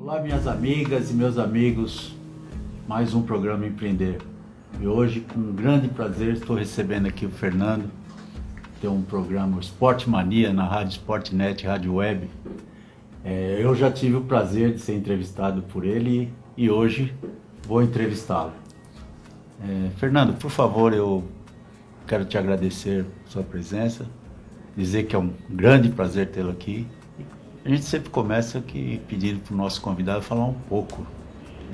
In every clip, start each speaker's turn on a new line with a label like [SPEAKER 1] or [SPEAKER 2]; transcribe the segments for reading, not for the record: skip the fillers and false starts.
[SPEAKER 1] Olá, minhas amigas e meus amigos, mais um programa Empreender. E hoje, com um grande prazer, estou recebendo aqui o Fernando, que tem um programa Esporte Mania na Rádio Sportnet, Rádio Web. Eu já tive o prazer de ser entrevistado por ele e hoje vou entrevistá-lo. Fernando, por favor, eu quero te agradecer a sua presença, dizer que é um grande prazer tê-lo aqui. A gente sempre começa aqui pedindo para o nosso convidado falar um pouco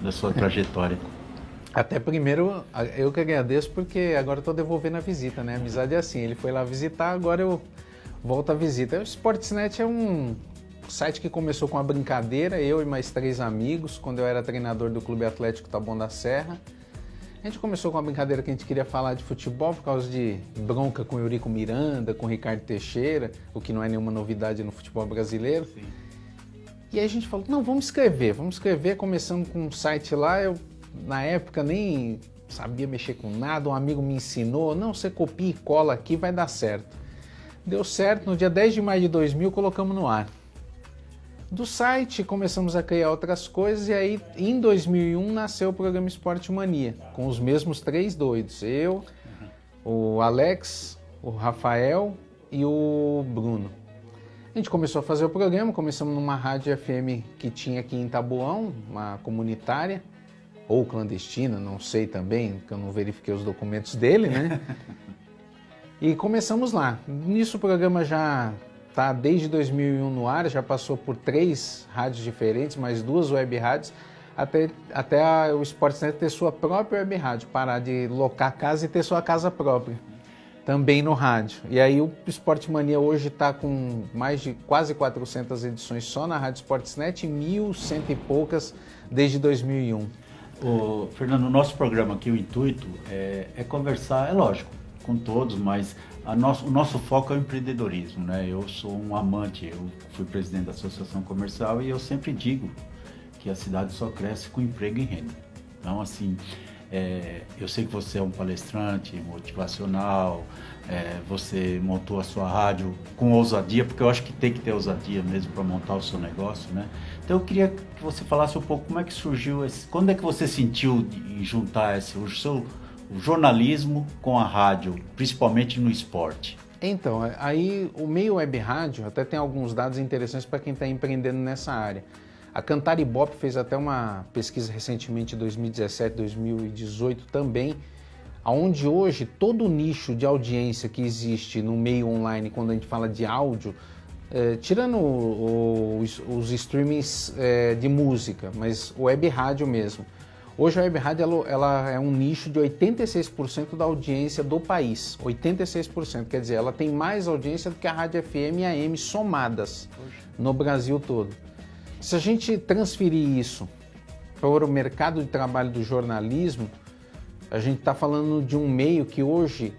[SPEAKER 1] da sua trajetória.
[SPEAKER 2] Até primeiro, eu que agradeço porque agora estou devolvendo a visita, né? A amizade é assim, ele foi lá visitar, agora eu volto a visita. O Sportsnet é um site que começou com uma brincadeira, eu e mais 3 amigos, quando eu era treinador do Clube Atlético Taboão da Serra. A gente começou com uma brincadeira que a gente queria falar de futebol por causa de bronca com o Eurico Miranda, com o Ricardo Teixeira, o que não é nenhuma novidade no futebol brasileiro. Sim. E aí a gente falou, não, vamos escrever, começamos com um site lá, eu na época nem sabia mexer com nada, um amigo me ensinou, não, você copia e cola aqui, vai dar certo. Deu certo, no dia 10 de maio de 2000 colocamos no ar. Do site começamos a criar outras coisas e aí em 2001 nasceu o programa Esporte Mania, com os mesmos 3 doidos, eu, o Alex, o Rafael e o Bruno. A gente começou a fazer o programa, começamos numa rádio FM que tinha aqui em Taboão, uma comunitária, ou clandestina, não sei também, porque eu não verifiquei os documentos dele, né? E começamos lá. Nisso o programa já está desde 2001 no ar, já passou por 3 rádios diferentes, mais 2 web rádios, até o Sportsnet ter sua própria web rádio, parar de locar casa e ter sua casa própria, também no rádio. E aí o Esporte Mania hoje está com mais de quase 400 edições só na Rádio Sportsnet e 1.100 e poucas desde 2001.
[SPEAKER 1] Fernando, o nosso programa aqui, o intuito é conversar, é lógico, com todos, mas o nosso foco é o empreendedorismo, né? Eu sou um amante, eu fui presidente da Associação Comercial e eu sempre digo que a cidade só cresce com emprego e renda. Então, assim, eu sei que você é um palestrante motivacional, você montou a sua rádio com ousadia, porque eu acho que tem que ter ousadia mesmo para montar o seu negócio, né? Então eu queria que você falasse um pouco como é que surgiu quando é que você sentiu em juntar o jornalismo com a rádio, principalmente no esporte?
[SPEAKER 2] Então, aí o meio web rádio até tem alguns dados interessantes para quem está empreendendo nessa área. A Cantar Ibope fez até uma pesquisa recentemente em 2017, 2018 também, onde hoje todo o nicho de audiência que existe no meio online, quando a gente fala de áudio, tirando os streamings de música, mas o web rádio mesmo. Hoje a web rádio ela é um nicho de 86% da audiência do país, 86%, quer dizer, ela tem mais audiência do que a rádio FM e a AM somadas no Brasil todo. Se a gente transferir isso para o mercado de trabalho do jornalismo, a gente está falando de um meio que hoje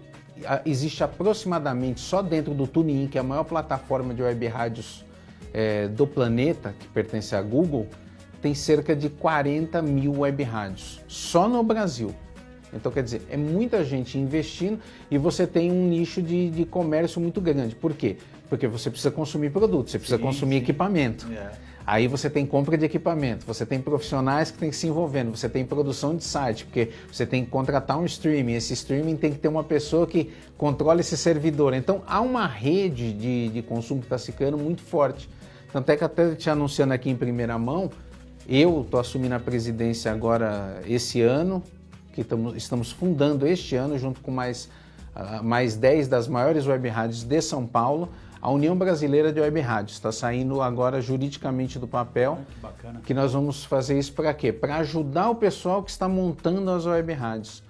[SPEAKER 2] existe aproximadamente, só dentro do TuneIn, que é a maior plataforma de web rádios do planeta, que pertence à Google, tem cerca de 40 mil web rádios, só no Brasil. Então, quer dizer, é muita gente investindo e você tem um nicho de comércio muito grande. Por quê? Porque você precisa consumir produto, você precisa consumir equipamento. Aí você tem compra de equipamento, você tem profissionais que têm que se envolvendo, você tem produção de site, porque você tem que contratar um streaming, esse streaming tem que ter uma pessoa que controla esse servidor. Então há uma rede de consumo que está se criando muito forte. Tanto é que até te anunciando aqui em primeira mão, eu estou assumindo a presidência agora esse ano, que estamos fundando este ano, junto com mais 10 das maiores web rádios de São Paulo, a União Brasileira de Web Rádios. Está saindo agora juridicamente do papel.
[SPEAKER 1] Que bacana.
[SPEAKER 2] Que nós vamos fazer isso para quê? Para ajudar o pessoal que está montando as web rádios.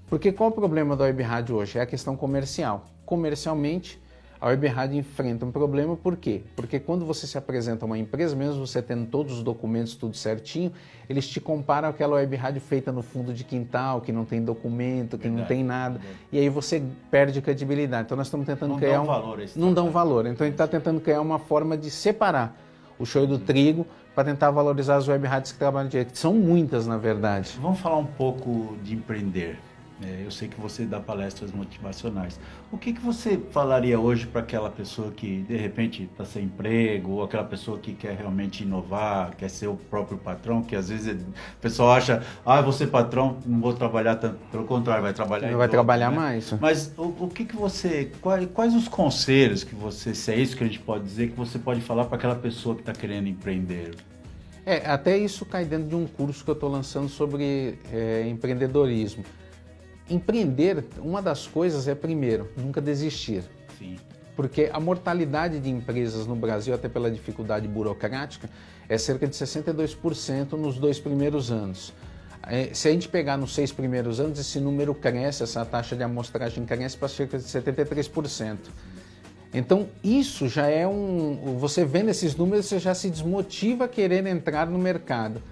[SPEAKER 2] Porque qual o problema da web rádio hoje? É a questão comercial. Comercialmente, a web rádio enfrenta um problema, por quê? Porque quando você se apresenta a uma empresa, mesmo você tendo todos os documentos, tudo certinho, eles te comparam aquela web rádio feita no fundo de quintal, que não tem documento, que não tem nada, e aí você perde credibilidade. Então nós estamos tentando criar não dão valor. Então a gente está tentando criar uma forma de separar o shoyu do trigo para tentar valorizar as web rádios que trabalham direito, que são muitas, na verdade.
[SPEAKER 1] Vamos falar um pouco de empreender. Eu sei que você dá palestras motivacionais. O que você falaria hoje para aquela pessoa que, de repente, está sem emprego, ou aquela pessoa que quer realmente inovar, quer ser o próprio patrão, que às vezes o pessoal acha, eu vou ser patrão, não vou trabalhar tanto. Pelo contrário, vai trabalhar
[SPEAKER 2] Vai trabalhar mais.
[SPEAKER 1] Mas o que você, quais os conselhos que você, se é isso que a gente pode dizer, que você pode falar para aquela pessoa que está querendo empreender?
[SPEAKER 2] Até isso cai dentro de um curso que eu estou lançando sobre empreendedorismo. Empreender, uma das coisas é, primeiro, nunca desistir.
[SPEAKER 1] Sim.
[SPEAKER 2] Porque a mortalidade de empresas no Brasil, até pela dificuldade burocrática, é cerca de 62% nos 2 primeiros anos. Se a gente pegar nos 6 primeiros anos, esse número cresce, essa taxa de amostragem cresce para cerca de 73%. Então, isso já é você vendo esses números, você já se desmotiva a querer entrar no mercado.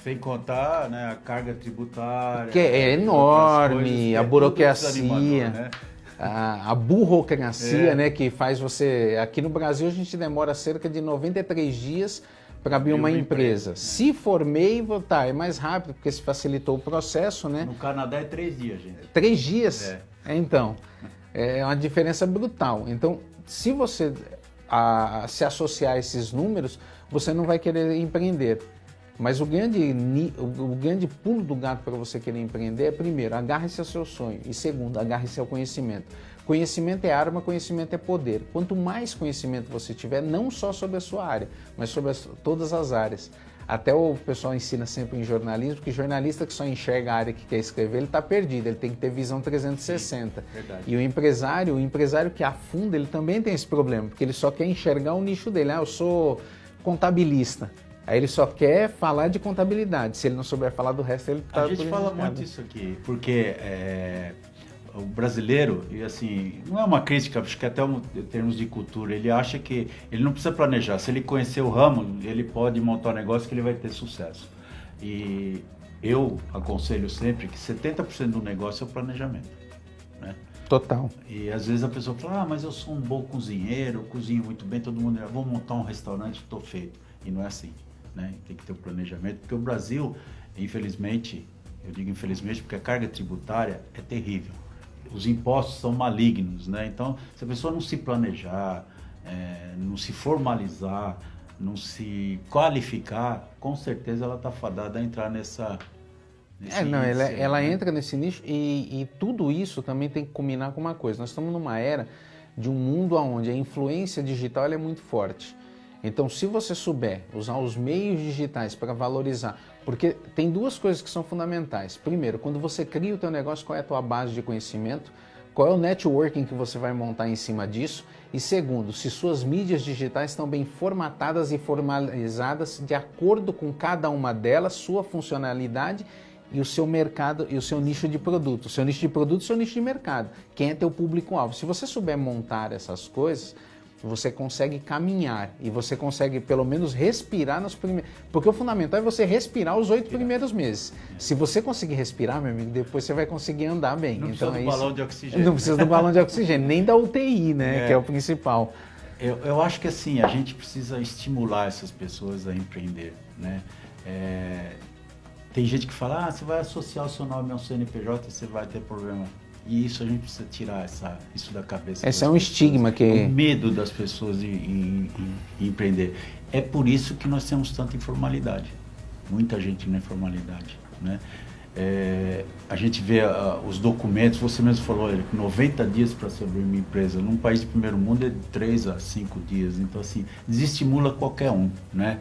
[SPEAKER 1] Sem contar, né, a carga tributária.
[SPEAKER 2] Que é enorme, a burocracia,
[SPEAKER 1] né?
[SPEAKER 2] a burocracia, né, que faz você... Aqui no Brasil a gente demora cerca de 93 dias para abrir uma empresa. Né? Se for MEI, é mais rápido, porque se facilitou o processo, né?
[SPEAKER 1] No Canadá é 3 dias, gente.
[SPEAKER 2] 3 dias? Então, é uma diferença brutal. Então, se você se associar a esses números, você não vai querer empreender. Mas o grande pulo do gato para você querer empreender é, primeiro, agarre-se ao seu sonho. E segundo, agarre-se ao conhecimento. Conhecimento é arma, conhecimento é poder. Quanto mais conhecimento você tiver, não só sobre a sua área, mas sobre todas as áreas. Até o pessoal ensina sempre em jornalismo que jornalista que só enxerga a área que quer escrever, ele está perdido, ele tem que ter visão 360. Sim, verdade. E o empresário que afunda, ele também tem esse problema, porque ele só quer enxergar o nicho dele. Eu sou contabilista. Aí ele só quer falar de contabilidade. Se ele não souber falar do resto, ele está...
[SPEAKER 1] A gente fala muito isso aqui, porque o brasileiro, e assim, não é uma crítica, acho que até em termos de cultura, ele acha que ele não precisa planejar. Se ele conhecer o ramo, ele pode montar um negócio que ele vai ter sucesso. E eu aconselho sempre que 70% do negócio é o planejamento, né?
[SPEAKER 2] Total.
[SPEAKER 1] E às vezes a pessoa fala, mas eu sou um bom cozinheiro, eu cozinho muito bem, todo mundo, vou montar um restaurante, estou feito. E não é assim. Né? Tem que ter o planejamento, porque o Brasil, infelizmente, eu digo infelizmente porque a carga tributária é terrível. Os impostos são malignos, né? Então, se a pessoa não se planejar, não se formalizar, não se qualificar, com certeza ela está fadada a entrar nesse
[SPEAKER 2] ela entra nesse nicho e tudo isso também tem que combinar com uma coisa. Nós estamos numa era de um mundo onde a influência digital ela é muito forte. Então, se você souber usar os meios digitais para valorizar, porque tem 2 coisas que são fundamentais. Primeiro, quando você cria o teu negócio, qual é a tua base de conhecimento? Qual é o networking que você vai montar em cima disso? E segundo, se suas mídias digitais estão bem formatadas e formalizadas de acordo com cada uma delas, sua funcionalidade e o seu mercado e o seu nicho de produto. O seu nicho de produto e o seu nicho de mercado. Quem é teu público-alvo? Se você souber montar essas coisas, você consegue caminhar e você consegue pelo menos respirar nos primeiros... Porque o fundamental é você respirar os 8 primeiros meses. Se você conseguir respirar, meu amigo, depois você vai conseguir andar bem.
[SPEAKER 1] Não
[SPEAKER 2] então,
[SPEAKER 1] precisa do balão de oxigênio.
[SPEAKER 2] Não precisa do balão de oxigênio, nem da UTI, né? Que é o principal.
[SPEAKER 1] Eu acho que assim, a gente precisa estimular essas pessoas a empreender, né? Tem gente que fala, você vai associar o seu nome ao CNPJ, você vai ter problema. E isso a gente precisa tirar isso da cabeça.
[SPEAKER 2] Esse é um estigma que...
[SPEAKER 1] O medo das pessoas em empreender. É por isso que nós temos tanta informalidade. Muita gente na informalidade, né? A gente vê os documentos, você mesmo falou, 90 dias para se abrir uma empresa. Num país de primeiro mundo é de 3 a 5 dias. Então, assim, desestimula qualquer um, né?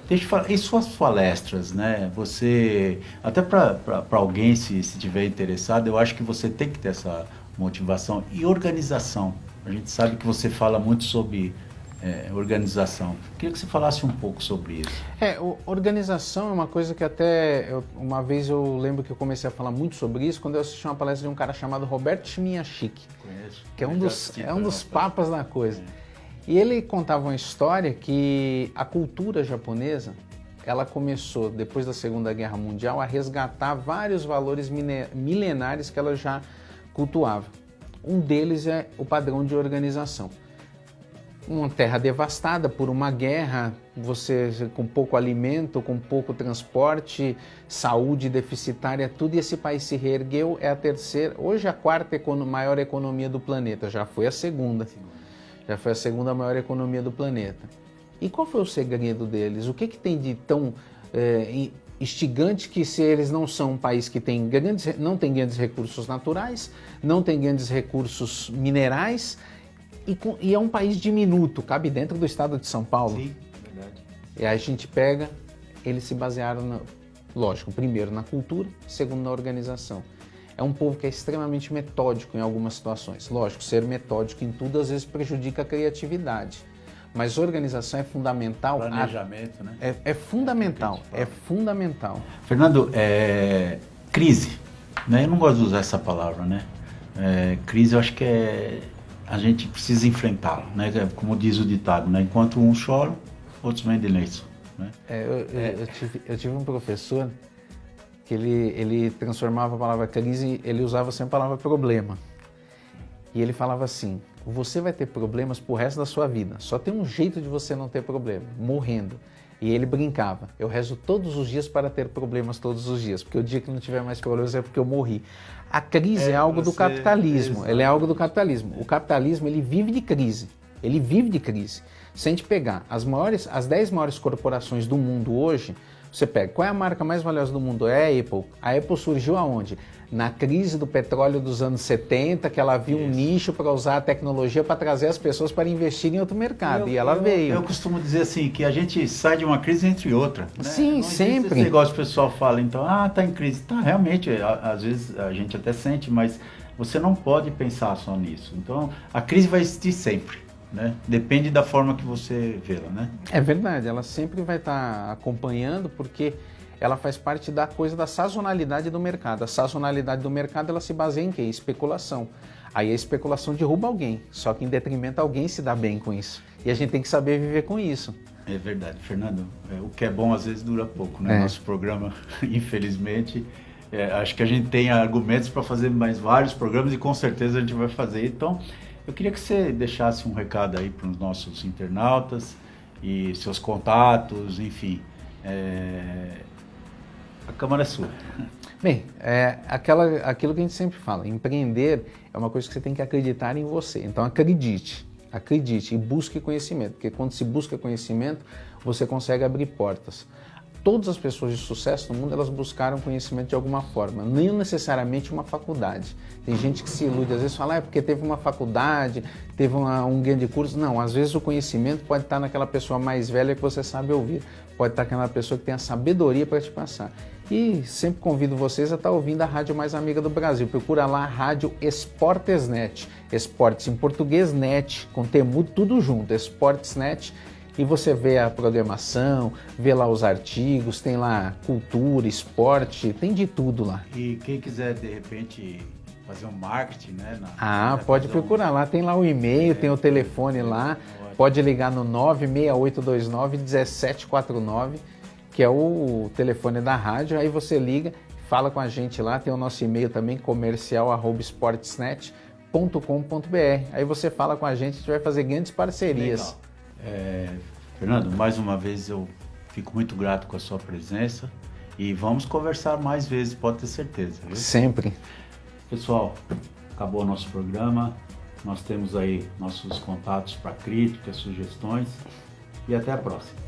[SPEAKER 1] Deixa eu falar, e suas palestras, né? Você, até para alguém, se tiver interessado, eu acho que você tem que ter essa motivação. E organização. A gente sabe que você fala muito sobre... organização. Queria que você falasse um pouco sobre isso.
[SPEAKER 2] Organização é uma coisa que uma vez eu lembro que eu comecei a falar muito sobre isso quando eu assisti uma palestra de um cara chamado Roberto Chmielewski, que é um dos papas da coisa. E ele contava uma história que a cultura japonesa, ela começou, depois da Segunda Guerra Mundial, a resgatar vários valores milenares que ela já cultuava. Um deles é o padrão de organização. uma terra devastada por uma guerra, você com pouco alimento, com pouco transporte, saúde deficitária, tudo, e esse país se reergueu, é a terceira, hoje a quarta maior economia do planeta, já foi a segunda maior economia do planeta. E qual foi o segredo deles? O que tem de tão instigante que, se eles não são um país que não tem grandes recursos naturais, não tem grandes recursos minerais, e é um país diminuto, cabe dentro do estado de São Paulo.
[SPEAKER 1] Sim, verdade.
[SPEAKER 2] E aí a gente pega, eles se basearam, lógico, primeiro na cultura, segundo na organização. É um povo que é extremamente metódico em algumas situações. Lógico, ser metódico em tudo às vezes prejudica a criatividade. Mas organização é fundamental.
[SPEAKER 1] Planejamento, né?
[SPEAKER 2] É fundamental, é fundamental.
[SPEAKER 1] Fernando, crise, né? Eu não gosto de usar essa palavra, né? Crise, eu acho que a gente precisa enfrentá-la, né? Como diz o ditado, né? Enquanto uns choram, outros vendem lenço, né?
[SPEAKER 2] Eu tive um professor que ele transformava a palavra crise, ele usava sempre a palavra problema. E ele falava assim: você vai ter problemas pro resto da sua vida, só tem um jeito de você não ter problema, morrendo. E ele brincava: eu rezo todos os dias para ter problemas todos os dias, porque o dia que não tiver mais problemas é porque eu morri. A crise é algo do capitalismo, ele é algo do capitalismo. O capitalismo, ele vive de crise, ele vive de crise. Se a gente pegar as 10 maiores corporações do mundo hoje, você pega, qual é a marca mais valiosa do mundo? É a Apple. A Apple surgiu aonde? Na crise do petróleo dos anos 70, que ela viu um nicho para usar a tecnologia para trazer as pessoas para investir em outro mercado, e ela veio.
[SPEAKER 1] Eu costumo dizer assim, que a gente sai de uma crise entre outra, né?
[SPEAKER 2] Sim, sempre.
[SPEAKER 1] Esse negócio que o pessoal fala, então, tá em crise. Tá, realmente, às vezes a gente até sente, mas você não pode pensar só nisso. Então, a crise vai existir sempre, né? Depende da forma que você vê-la, né?
[SPEAKER 2] É verdade, ela sempre vai estar acompanhando, porque ela faz parte da coisa da sazonalidade do mercado. A sazonalidade do mercado, ela se baseia em quê? Especulação. Aí a especulação derruba alguém, só que em detrimento alguém se dá bem com isso. E a gente tem que saber viver com isso.
[SPEAKER 1] É verdade, Fernando. O que é bom às vezes dura pouco, né? Nosso programa, infelizmente, acho que a gente tem argumentos para fazer mais vários programas, e com certeza a gente vai fazer. Então, eu queria que você deixasse um recado aí para os nossos internautas e seus contatos, enfim. A câmara é sua.
[SPEAKER 2] Bem, aquilo que a gente sempre fala, empreender é uma coisa que você tem que acreditar em você. Então acredite e busque conhecimento, porque quando se busca conhecimento, você consegue abrir portas. Todas as pessoas de sucesso no mundo, elas buscaram conhecimento de alguma forma, nem necessariamente uma faculdade. Tem gente que se ilude, às vezes fala, porque teve uma faculdade, teve um grande curso. Não, às vezes o conhecimento pode estar naquela pessoa mais velha que você sabe ouvir, pode estar naquela pessoa que tem a sabedoria para te passar. E sempre convido vocês a estar ouvindo a rádio mais amiga do Brasil. Procura lá a Rádio Esportesnet, Esportes em português, net, com temudo, tudo junto, Esportesnet. E você vê a programação, vê lá os artigos, tem lá cultura, esporte, tem de tudo lá.
[SPEAKER 1] E quem quiser, de repente, fazer um marketing, né?
[SPEAKER 2] Pode procurar lá, tem lá o e-mail, tem o telefone lá, pode ligar no 96829-1749, que é o telefone da rádio, aí você liga, fala com a gente lá, tem o nosso e-mail também, comercial@sportsnet.com.br. Aí você fala com a gente vai fazer grandes parcerias.
[SPEAKER 1] Legal. Fernando, mais uma vez eu fico muito grato com a sua presença e vamos conversar mais vezes, pode ter certeza. Viu?
[SPEAKER 2] Sempre.
[SPEAKER 1] Pessoal, acabou o nosso programa, nós temos aí nossos contatos para críticas, sugestões e até a próxima.